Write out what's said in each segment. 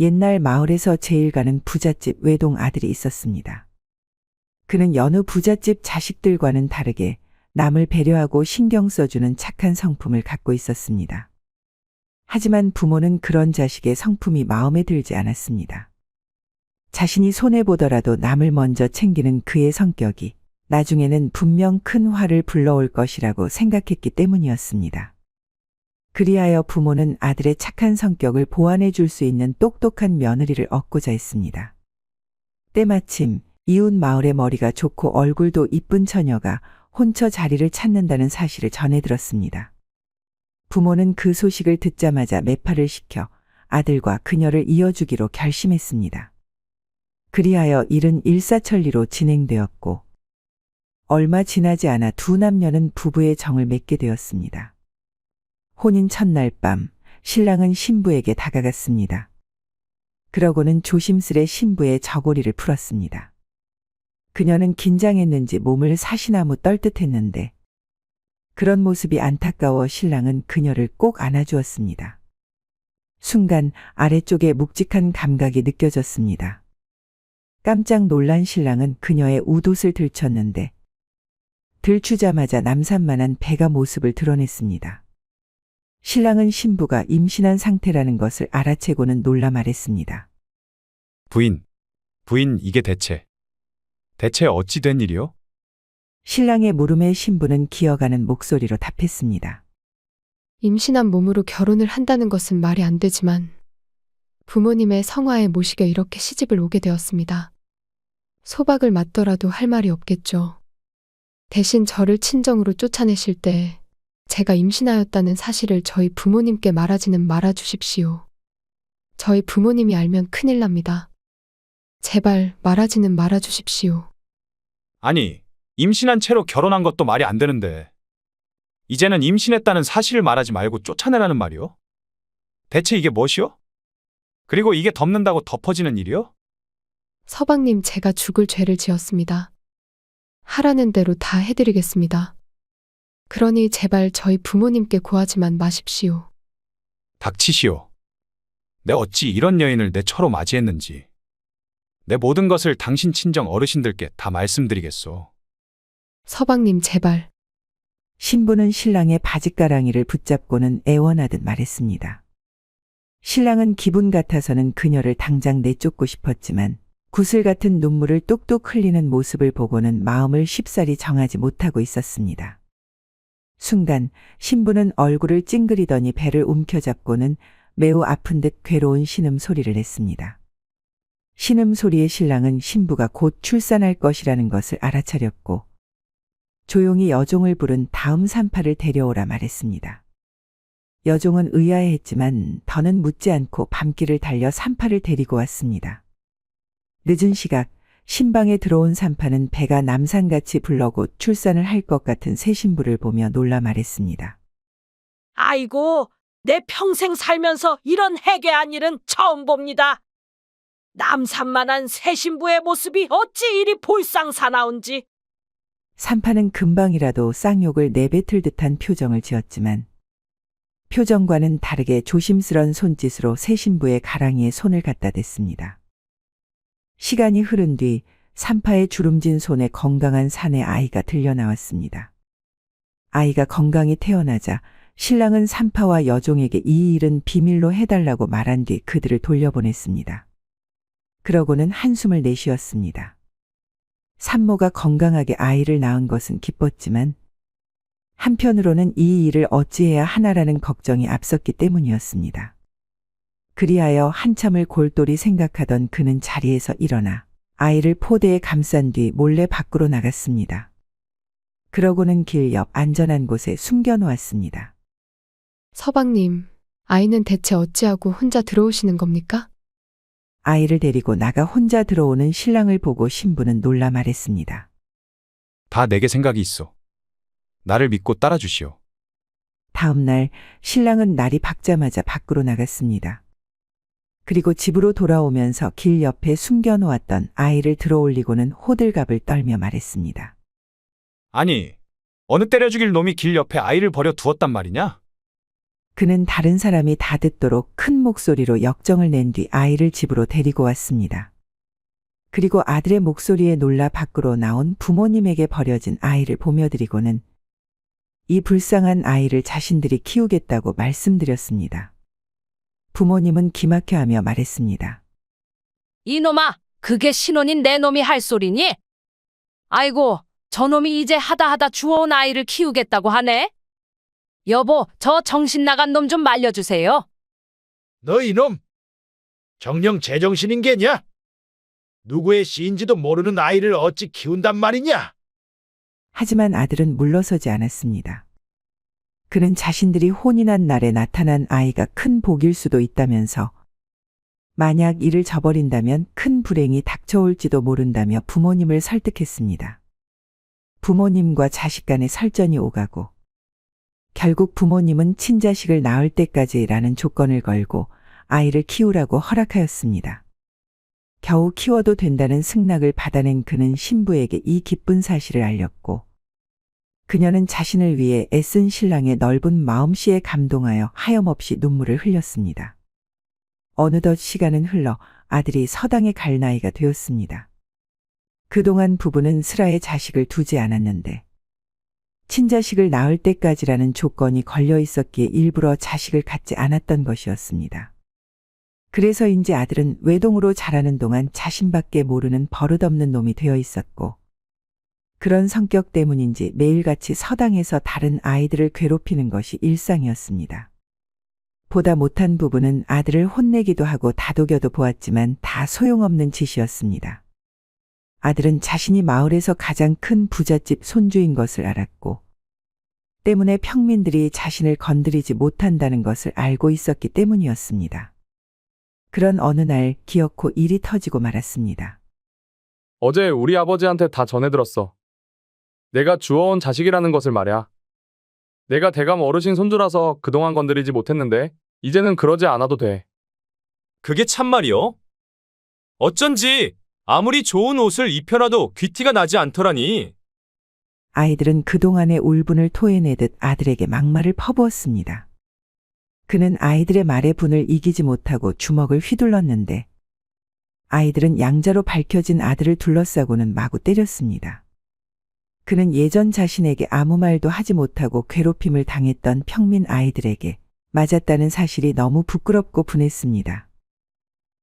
옛날 마을에서 제일 가는 부잣집 외동 아들이 있었습니다. 그는 여느 부잣집 자식들과는 다르게 남을 배려하고 신경 써주는 착한 성품을 갖고 있었습니다. 하지만 부모는 그런 자식의 성품이 마음에 들지 않았습니다. 자신이 손해보더라도 남을 먼저 챙기는 그의 성격이 나중에는 분명 큰 화를 불러올 것이라고 생각했기 때문이었습니다. 그리하여 부모는 아들의 착한 성격을 보완해 줄 수 있는 똑똑한 며느리를 얻고자 했습니다. 때마침 이웃 마을의 머리가 좋고 얼굴도 이쁜 처녀가 혼처 자리를 찾는다는 사실을 전해 들었습니다. 부모는 그 소식을 듣자마자 매파를 시켜 아들과 그녀를 이어주기로 결심했습니다. 그리하여 일은 일사천리로 진행되었고 얼마 지나지 않아 두 남녀는 부부의 정을 맺게 되었습니다. 혼인 첫날 밤 신랑은 신부에게 다가갔습니다. 그러고는 조심스레 신부의 저고리를 풀었습니다. 그녀는 긴장했는지 몸을 사시나무 떨듯했는데 그런 모습이 안타까워 신랑은 그녀를 꼭 안아주었습니다. 순간 아래쪽에 묵직한 감각이 느껴졌습니다. 깜짝 놀란 신랑은 그녀의 웃옷을 들쳤는데 들추자마자 남산만한 배가 모습을 드러냈습니다. 신랑은 신부가 임신한 상태라는 것을 알아채고는 놀라 말했습니다. 부인, 이게 대체 어찌 된 일이요? 신랑의 물음에 신부는 기어가는 목소리로 답했습니다. 임신한 몸으로 결혼을 한다는 것은 말이 안 되지만 부모님의 성화에 모시겨 이렇게 시집을 오게 되었습니다. 소박을 맞더라도 할 말이 없겠죠. 대신 저를 친정으로 쫓아내실 때 제가 임신하였다는 사실을 저희 부모님께 말하지는 말아 주십시오. 저희 부모님이 알면 큰일 납니다. 제발 말하지는 말아 주십시오. 아니, 임신한 채로 결혼한 것도 말이 안 되는데 이제는 임신했다는 사실을 말하지 말고 쫓아내라는 말이요? 대체 이게 무엇이요? 그리고 이게 덮는다고 덮어지는 일이요? 서방님, 제가 죽을 죄를 지었습니다. 하라는 대로 다 해드리겠습니다. 그러니 제발 저희 부모님께 고하지만 마십시오. 닥치시오. 내 어찌 이런 여인을 내 처로 맞이했는지 내 모든 것을 당신 친정 어르신들께 다 말씀드리겠소. 서방님, 제발. 신부는 신랑의 바짓가랑이를 붙잡고는 애원하듯 말했습니다. 신랑은 기분 같아서는 그녀를 당장 내쫓고 싶었지만 구슬 같은 눈물을 뚝뚝 흘리는 모습을 보고는 마음을 쉽사리 정하지 못하고 있었습니다. 순간 신부는 얼굴을 찡그리더니 배를 움켜잡고는 매우 아픈 듯 괴로운 신음소리를 냈습니다. 신음소리에 신랑은 신부가 곧 출산할 것이라는 것을 알아차렸고 조용히 여종을 부른 다음 산파를 데려오라 말했습니다. 여종은 의아해했지만 더는 묻지 않고 밤길을 달려 산파를 데리고 왔습니다. 늦은 시각 신방에 들어온 산파는 배가 남산같이 불러고 출산을 할 것 같은 새 신부를 보며 놀라 말했습니다. 아이고, 내 평생 살면서 이런 해괴한 일은 처음 봅니다. 남산만한 새 신부의 모습이 어찌 이리 볼상사나운지. 산파는 금방이라도 쌍욕을 내뱉을 듯한 표정을 지었지만 표정과는 다르게 조심스런 손짓으로 새 신부의 가랑이에 손을 갖다 댔습니다. 시간이 흐른 뒤 산파의 주름진 손에 건강한 산의 아이가 들려 나왔습니다. 아이가 건강히 태어나자 신랑은 산파와 여종에게 이 일은 비밀로 해달라고 말한 뒤 그들을 돌려보냈습니다. 그러고는 한숨을 내쉬었습니다. 산모가 건강하게 아이를 낳은 것은 기뻤지만 한편으로는 이 일을 어찌해야 하나라는 걱정이 앞섰기 때문이었습니다. 그리하여 한참을 골똘히 생각하던 그는 자리에서 일어나 아이를 포대에 감싼 뒤 몰래 밖으로 나갔습니다. 그러고는 길 옆 안전한 곳에 숨겨놓았습니다. 서방님, 아이는 대체 어찌하고 혼자 들어오시는 겁니까? 아이를 데리고 나가 혼자 들어오는 신랑을 보고 신부는 놀라 말했습니다. 다 내게 생각이 있어. 나를 믿고 따라주시오. 다음 날 신랑은 날이 밝자마자 밖으로 나갔습니다. 그리고 집으로 돌아오면서 길 옆에 숨겨놓았던 아이를 들어올리고는 호들갑을 떨며 말했습니다. 아니, 어느 때려 죽일 놈이 길 옆에 아이를 버려 두었단 말이냐? 그는 다른 사람이 다 듣도록 큰 목소리로 역정을 낸 뒤 아이를 집으로 데리고 왔습니다. 그리고 아들의 목소리에 놀라 밖으로 나온 부모님에게 버려진 아이를 보며드리고는 이 불쌍한 아이를 자신들이 키우겠다고 말씀드렸습니다. 부모님은 기막혀하며 말했습니다. 이놈아, 그게 신혼인 내 놈이 할 소리니? 아이고, 저놈이 이제 하다 주워온 아이를 키우겠다고 하네? 여보, 저 정신 나간 놈 좀 말려주세요. 너 이놈! 정녕 제정신인 게냐? 누구의 씨인지도 모르는 아이를 어찌 키운단 말이냐? 하지만 아들은 물러서지 않았습니다. 그는 자신들이 혼인한 날에 나타난 아이가 큰 복일 수도 있다면서 만약 이를 저버린다면 큰 불행이 닥쳐올지도 모른다며 부모님을 설득했습니다. 부모님과 자식 간의 설전이 오가고 결국 부모님은 친자식을 낳을 때까지라는 조건을 걸고 아이를 키우라고 허락하였습니다. 겨우 키워도 된다는 승낙을 받아낸 그는 신부에게 이 기쁜 사실을 알렸고 그녀는 자신을 위해 애쓴 신랑의 넓은 마음씨에 감동하여 하염없이 눈물을 흘렸습니다. 어느덧 시간은 흘러 아들이 서당에 갈 나이가 되었습니다. 그동안 부부는 슬하에 자식을 두지 않았는데 친자식을 낳을 때까지라는 조건이 걸려 있었기에 일부러 자식을 갖지 않았던 것이었습니다. 그래서인지 아들은 외동으로 자라는 동안 자신밖에 모르는 버릇없는 놈이 되어 있었고 그런 성격 때문인지 매일같이 서당에서 다른 아이들을 괴롭히는 것이 일상이었습니다. 보다 못한 부부는 아들을 혼내기도 하고 다독여도 보았지만 다 소용없는 짓이었습니다. 아들은 자신이 마을에서 가장 큰 부잣집 손주인 것을 알았고 때문에 평민들이 자신을 건드리지 못한다는 것을 알고 있었기 때문이었습니다. 그런 어느 날 기어코 일이 터지고 말았습니다. 어제 우리 아버지한테 다 전해들었어. 내가 주워온 자식이라는 것을 말야. 내가 대감 어르신 손주라서 그동안 건드리지 못했는데 이제는 그러지 않아도 돼. 그게 참말이요? 어쩐지 아무리 좋은 옷을 입혀놔도 귀티가 나지 않더라니. 아이들은 그동안의 울분을 토해내듯 아들에게 막말을 퍼부었습니다. 그는 아이들의 말에 분을 이기지 못하고 주먹을 휘둘렀는데 아이들은 양자로 밝혀진 아들을 둘러싸고는 마구 때렸습니다. 그는 예전 자신에게 아무 말도 하지 못하고 괴롭힘을 당했던 평민 아이들에게 맞았다는 사실이 너무 부끄럽고 분했습니다.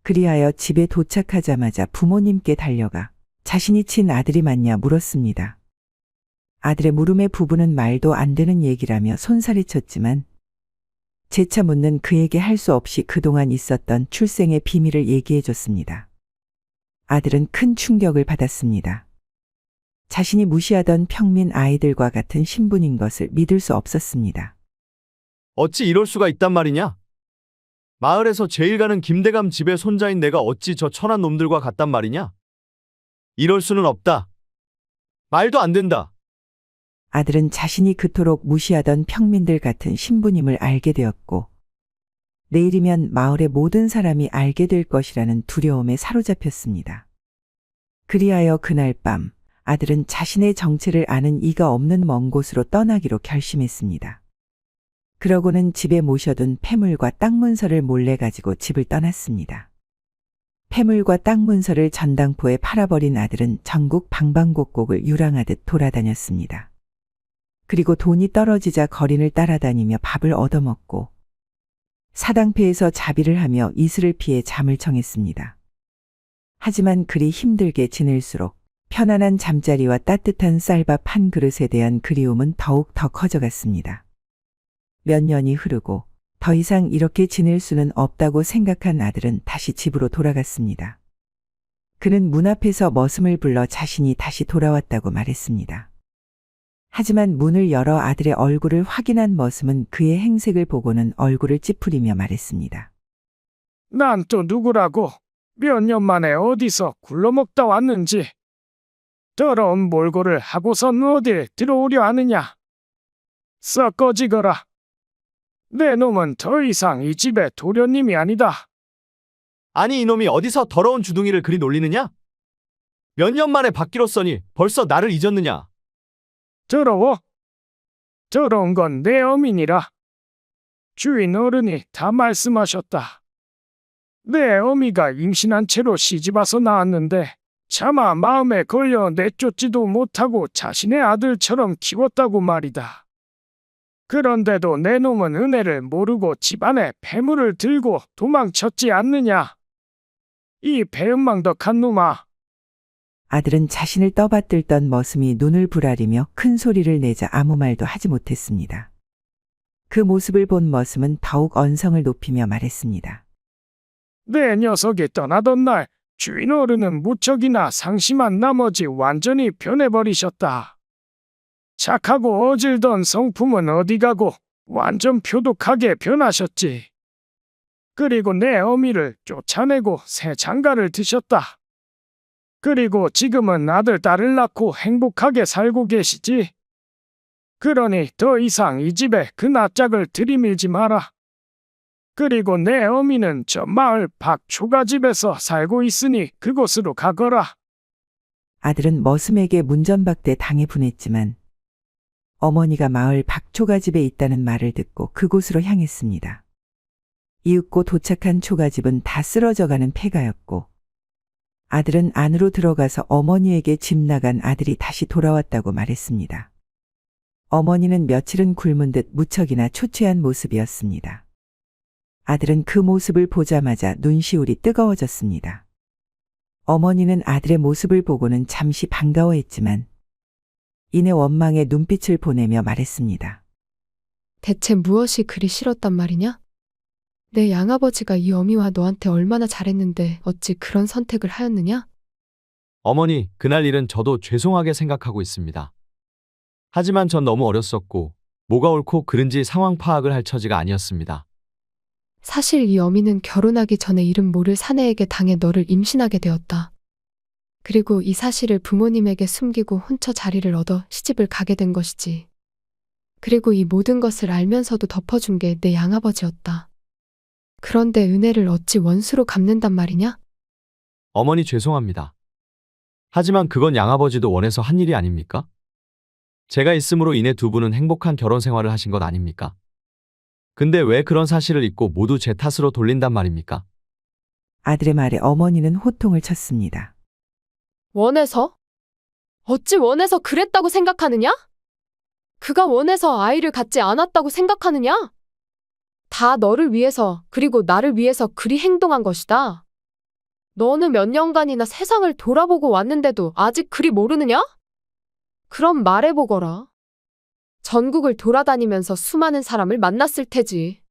그리하여 집에 도착하자마자 부모님께 달려가 자신이 친 아들이 맞냐 물었습니다. 아들의 물음에 부부는 말도 안 되는 얘기라며 손살이 쳤지만 재차 묻는 그에게 할 수 없이 그동안 있었던 출생의 비밀을 얘기해 줬습니다. 아들은 큰 충격을 받았습니다. 자신이 무시하던 평민 아이들과 같은 신분인 것을 믿을 수 없었습니다. 어찌 이럴 수가 있단 말이냐? 마을에서 제일 가는 김대감 집의 손자인 내가 어찌 저 천한 놈들과 같단 말이냐? 이럴 수는 없다. 말도 안 된다. 아들은 자신이 그토록 무시하던 평민들 같은 신부님을 알게 되었고 내일이면 마을의 모든 사람이 알게 될 것이라는 두려움에 사로잡혔습니다. 그리하여 그날 밤 아들은 자신의 정체를 아는 이가 없는 먼 곳으로 떠나기로 결심했습니다. 그러고는 집에 모셔둔 폐물과 땅 문서를 몰래 가지고 집을 떠났습니다. 폐물과 땅 문서를 전당포에 팔아버린 아들은 전국 방방곡곡을 유랑하듯 돌아다녔습니다. 그리고 돈이 떨어지자 거린을 따라다니며 밥을 얻어먹고 사당패에서 자비를 하며 이슬을 피해 잠을 청했습니다. 하지만 그리 힘들게 지낼수록 편안한 잠자리와 따뜻한 쌀밥 한 그릇에 대한 그리움은 더욱 더 커져갔습니다. 몇 년이 흐르고 더 이상 이렇게 지낼 수는 없다고 생각한 아들은 다시 집으로 돌아갔습니다. 그는 문 앞에서 머슴을 불러 자신이 다시 돌아왔다고 말했습니다. 하지만 문을 열어 아들의 얼굴을 확인한 머슴은 그의 행색을 보고는 얼굴을 찌푸리며 말했습니다. 난 또 누구라고? 몇 년 만에 어디서 굴러먹다 왔는지. 더러운 몰골을 하고선 어딜 들어오려 하느냐? 썩 꺼지거라. 내 놈은 더 이상 이 집의 도련님이 아니다. 아니 이놈이 어디서 더러운 주둥이를 그리 놀리느냐? 몇 년 만에 바뀌었으니 벌써 나를 잊었느냐? 더러워? 더러운 건 내 어민이라. 주인 어른이 다 말씀하셨다. 내 어미가 임신한 채로 시집와서 나왔는데 차마 마음에 걸려 내쫓지도 못하고 자신의 아들처럼 키웠다고 말이다. 그런데도 내 놈은 은혜를 모르고 집안에 폐물을 들고 도망쳤지 않느냐. 이 배은망덕한 놈아. 아들은 자신을 떠받들던 머슴이 눈을 부라리며 큰 소리를 내자 아무 말도 하지 못했습니다. 그 모습을 본 머슴은 더욱 언성을 높이며 말했습니다. 내 녀석이 떠나던 날 주인 어른은 무척이나 상심한 나머지 완전히 변해버리셨다. 착하고 어질던 성품은 어디 가고 완전 표독하게 변하셨지. 그리고 내 어미를 쫓아내고 새 장가를 드셨다. 그리고 지금은 아들, 딸을 낳고 행복하게 살고 계시지. 그러니 더 이상 이 집에 그 낯짝을 들이밀지 마라. 그리고 내 어미는 저 마을 박초가집에서 살고 있으니 그곳으로 가거라. 아들은 머슴에게 문전박대 당해 분했지만 어머니가 마을 박초가집에 있다는 말을 듣고 그곳으로 향했습니다. 이윽고 도착한 초가집은 다 쓰러져가는 폐가였고 아들은 안으로 들어가서 어머니에게 집 나간 아들이 다시 돌아왔다고 말했습니다. 어머니는 며칠은 굶은 듯 무척이나 초췌한 모습이었습니다. 아들은 그 모습을 보자마자 눈시울이 뜨거워졌습니다. 어머니는 아들의 모습을 보고는 잠시 반가워했지만 이내 원망의 눈빛을 보내며 말했습니다. 대체 무엇이 그리 싫었단 말이냐? 내 양아버지가 이 어미와 너한테 얼마나 잘했는데 어찌 그런 선택을 하였느냐? 어머니, 그날 일은 저도 죄송하게 생각하고 있습니다. 하지만 전 너무 어렸었고 뭐가 옳고 그른지 상황 파악을 할 처지가 아니었습니다. 사실 이 어미는 결혼하기 전에 이름 모를 사내에게 당해 너를 임신하게 되었다. 그리고 이 사실을 부모님에게 숨기고 혼처 자리를 얻어 시집을 가게 된 것이지. 그리고 이 모든 것을 알면서도 덮어준 게 내 양아버지였다. 그런데 은혜를 어찌 원수로 갚는단 말이냐? 어머니 죄송합니다. 하지만 그건 양아버지도 원해서 한 일이 아닙니까? 제가 있음으로 인해 두 분은 행복한 결혼 생활을 하신 것 아닙니까? 근데 왜 그런 사실을 잊고 모두 제 탓으로 돌린단 말입니까? 아들의 말에 어머니는 호통을 쳤습니다. 원해서? 어찌 원해서 그랬다고 생각하느냐? 그가 원해서 아이를 갖지 않았다고 생각하느냐? 다 너를 위해서 그리고 나를 위해서 그리 행동한 것이다. 너는 몇 년간이나 세상을 돌아보고 왔는데도 아직 그리 모르느냐? 그럼 말해보거라. 전국을 돌아다니면서 수많은 사람을 만났을 테지.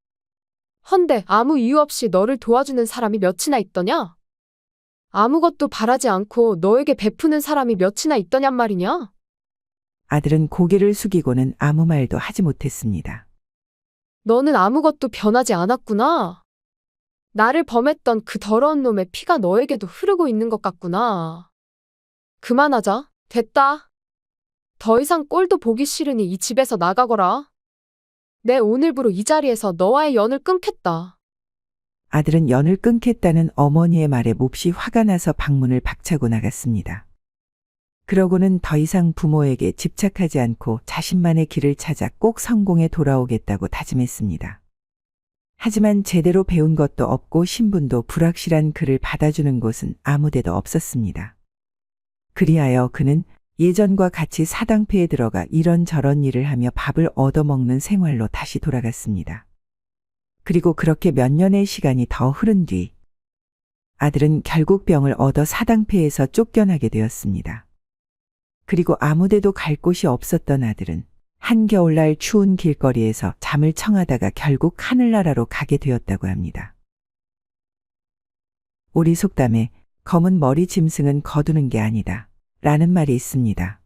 헌데 아무 이유 없이 너를 도와주는 사람이 몇이나 있더냐? 아무것도 바라지 않고 너에게 베푸는 사람이 몇이나 있더냔 말이냐? 아들은 고개를 숙이고는 아무 말도 하지 못했습니다. 너는 아무것도 변하지 않았구나. 나를 범했던 그 더러운 놈의 피가 너에게도 흐르고 있는 것 같구나. 그만하자. 됐다. 더 이상 꼴도 보기 싫으니 이 집에서 나가거라. 내 오늘부로 이 자리에서 너와의 연을 끊겠다. 아들은 연을 끊겠다는 어머니의 말에 몹시 화가 나서 방문을 박차고 나갔습니다. 그러고는 더 이상 부모에게 집착하지 않고 자신만의 길을 찾아 꼭 성공에 돌아오겠다고 다짐했습니다. 하지만 제대로 배운 것도 없고 신분도 불확실한 그를 받아주는 곳은 아무데도 없었습니다. 그리하여 그는 예전과 같이 사당패에 들어가 이런저런 일을 하며 밥을 얻어먹는 생활로 다시 돌아갔습니다. 그리고 그렇게 몇 년의 시간이 더 흐른 뒤 아들은 결국 병을 얻어 사당패에서 쫓겨나게 되었습니다. 그리고 아무데도 갈 곳이 없었던 아들은 한겨울날 추운 길거리에서 잠을 청하다가 결국 하늘나라로 가게 되었다고 합니다. 우리 속담에 검은 머리 짐승은 거두는 게 아니다 라는 말이 있습니다.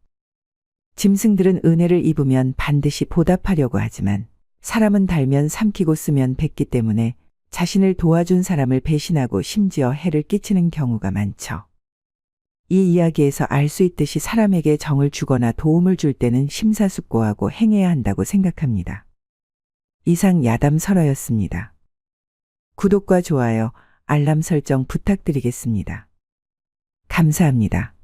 짐승들은 은혜를 입으면 반드시 보답하려고 하지만 사람은 달면 삼키고 쓰면 뱉기 때문에 자신을 도와준 사람을 배신하고 심지어 해를 끼치는 경우가 많죠. 이 이야기에서 알 수 있듯이 사람에게 정을 주거나 도움을 줄 때는 심사숙고하고 행해야 한다고 생각합니다. 이상 야담설화였습니다. 구독과 좋아요, 알람 설정 부탁드리겠습니다. 감사합니다.